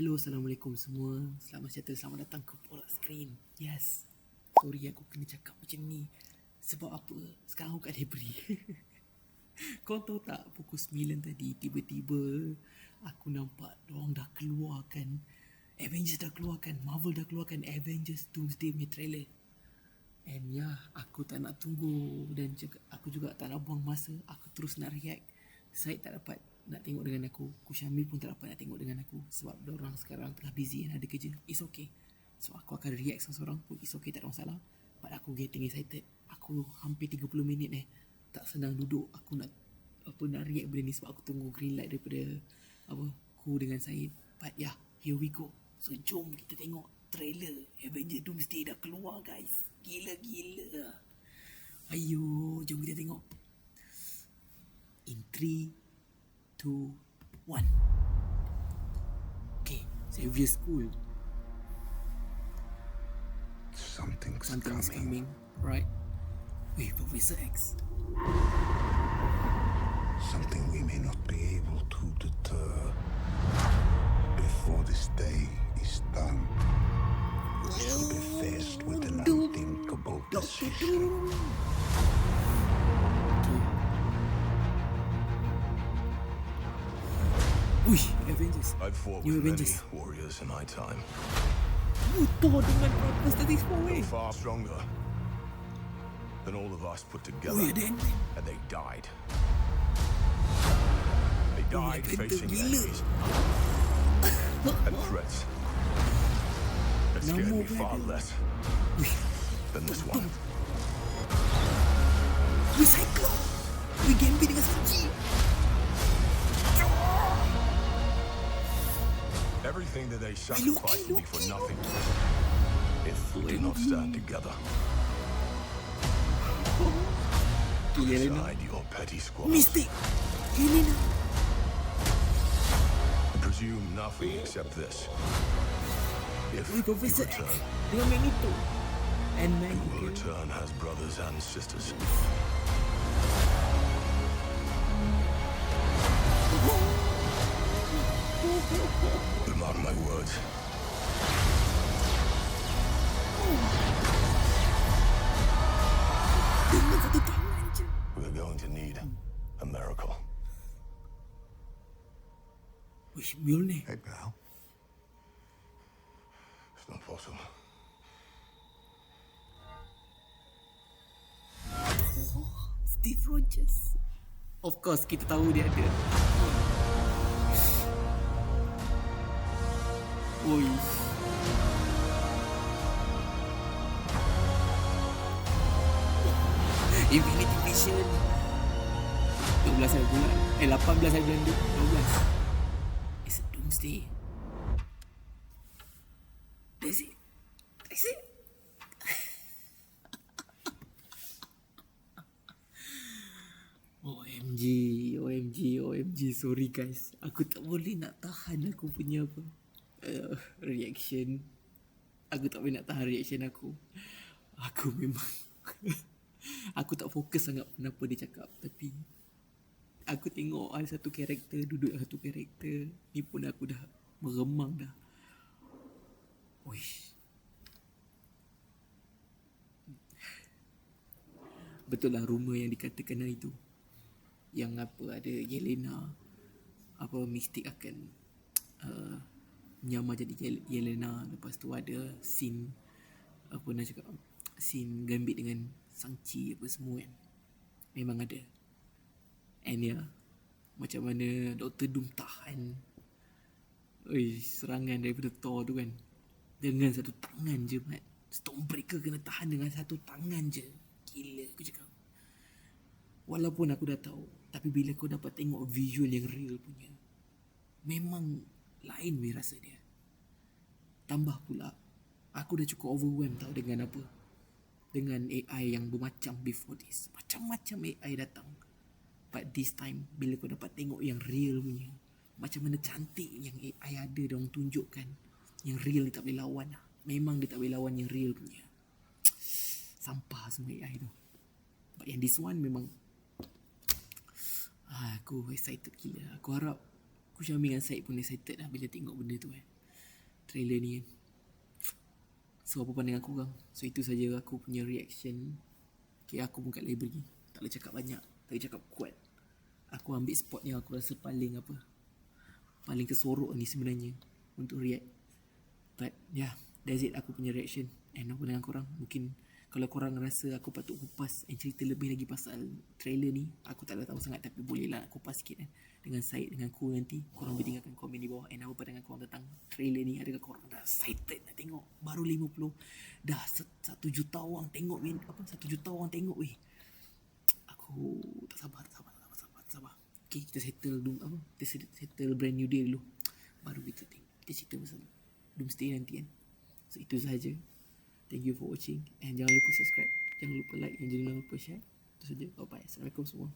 Hello, Assalamualaikum semua. Selamat sejahtera, selamat datang ke Borak Screen. Yes. Sorry aku kena cakap macam ni. Sebab apa? Sekarang aku kat library. Kau tahu tak, pukul 9 tadi tiba-tiba aku nampak diorang dah keluarkan Avengers, dah keluarkan Marvel, dah keluarkan Avengers Doomsday punya trailer. And aku tak nak tunggu dan aku juga tak nak buang masa. Aku terus nak react. Syed tak dapat nak tengok dengan aku, Syamil pun tak dapat nak tengok dengan aku sebab diorang sekarang tengah busy dan ada kerja. It's okay. So aku akan react seorang pun. It's okay, tak ada masalah. But aku getting excited. Aku hampir 30 minit tak senang duduk. Aku nak react benda ni sebab aku tunggu green light daripada aku dengan Syed. But here we go. So jom kita tengok trailer Avengers Doomsday dah keluar, guys. Gila-gila. Ayo, jom kita tengok. In 3, 2, 1. Okay, Xavier School. Something's coming, right? Wait, Professor X. Something we may not be able to deter before this day is done. We'll be faced with an unthinkable decision. Avengers. I've fought New with Avengers. many warriors in my time. Thor dengan Fantastic Four. They're far stronger than all of us put together. Then. And they died. They died facing enemies and threats that scared me far less than this one. Cyclops. Gambit dengan Sanji. Everything that they sacrificed will be for nothing if we do not stand together. Beside your petty squabbles. Mystic. Helena. I presume nothing except this. If you Professor X return, dengan Magneto. And you will Magneto. return as brothers and sisters. But mark my words. Dengan satu tangan je. We're going to need a miracle. Mjolnir. Hey, pal. It's not possible. Steve Rogers. Of course, kita tahu dia ada. Oi. Infinity Vision. 12 hari bulan. 18 hari bulan 12. It's a Doomsday. That's it. OMG. Sorry guys. Aku tak boleh nak tahan aku punya reaction. Aku tak boleh nak tahan reaction aku. Aku memang aku tak fokus sangat kenapa dia cakap. Tapi aku tengok ada satu karakter duduk satu karakter ni pun aku dah meremang dah. Uish. Betul lah rumor yang dikatakan hari tu, yang ada Yelena, Mystic akan menyamar jadi Yelena. Lepas tu ada scene scene Gambit dengan Shang-Chi semua kan. Memang ada. And macam mana Dr. Doom tahan serangan daripada Thor tu kan, dengan satu tangan je, Mat. Stormbreaker kena tahan dengan satu tangan je. Gila aku cakap. Walaupun aku dah tahu, tapi bila kau dapat tengok visual yang real punya, memang lain weh rasa dia. Tambah pula, aku dah cukup overwhelmed tau dengan dengan AI yang bermacam before this. Macam-macam AI datang. But this time, bila kau dapat tengok yang real punya, macam mana cantik yang AI ada diorang tunjukkan. Yang real dia tak boleh lawan lah. Memang dia tak boleh lawan yang real punya. Sampah semua AI tu. But yang this one memang aku excited gila. Aku harap Syamil dengan Syed pun excited lah bila tengok benda tu trailer ni kan. So apa pandangan korang? So itu saja aku punya reaction. Okay, aku pun kat library, tak boleh cakap banyak, tak boleh cakap kuat. Aku ambil spot yang aku rasa paling paling tersorok ni sebenarnya untuk react. But yeah, that's it aku punya reaction. And apa dengan korang? Mungkin kalau korang rasa aku patut kupas and cerita lebih lagi pasal trailer ni, aku tak tahu sangat, tapi bolehlah kupas sikit kan dengan Syed, dengan ku nanti. Korang boleh tinggalkan komen di bawah. And apa pandangan korang tentang trailer ni? Adakah korang dah excited nak tengok? Baru 50, dah 1 juta orang tengok, 1 juta orang tengok weh. Aku tak sabar. Okay, kita settle kita settle brand new day dulu, baru kita cerita pasal Doomsday nanti kan. So itu sahaja. Thank you for watching, and jangan lupa subscribe, jangan lupa like, dan jangan lupa share. Itu saja. Bye bye. Assalamualaikum semua.